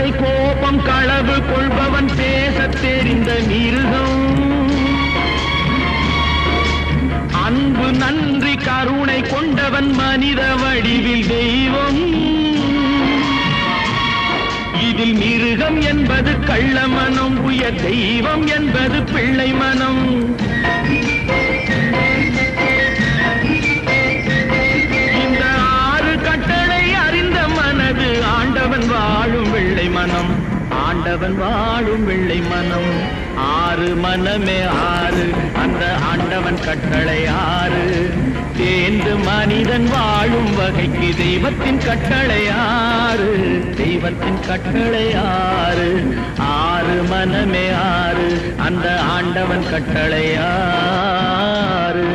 ஆசை கோபம் களவு கொள்பவன் பேசத் தெரிந்த மிருகம். அன்பு நன்றி கருணை கொண்டவன் மனித வடிவில் தெய்வம். இதில் மிருகம் என்பது கள்ள மனம், உயர் தெய்வம் என்பது பிள்ளை மனம். இந்த 6 கட்டளை அறிந்த மனது ஆண்டவன் வாழும் வெள்ளை மனம், ஆண்டவன் வாழும் வெள்ளை மனம். 6 மனமே 6, அந்த ஆண்டவன் கட்டளை 6. தேர்ந்து மனிதன் வாழும் வகைக்கு தெய்வத்தின் கட்டளை 6, தெய்வத்தின் கட்டளை 6. 6 மனமே 6, அந்த ஆண்டவன் கட்டளை 6.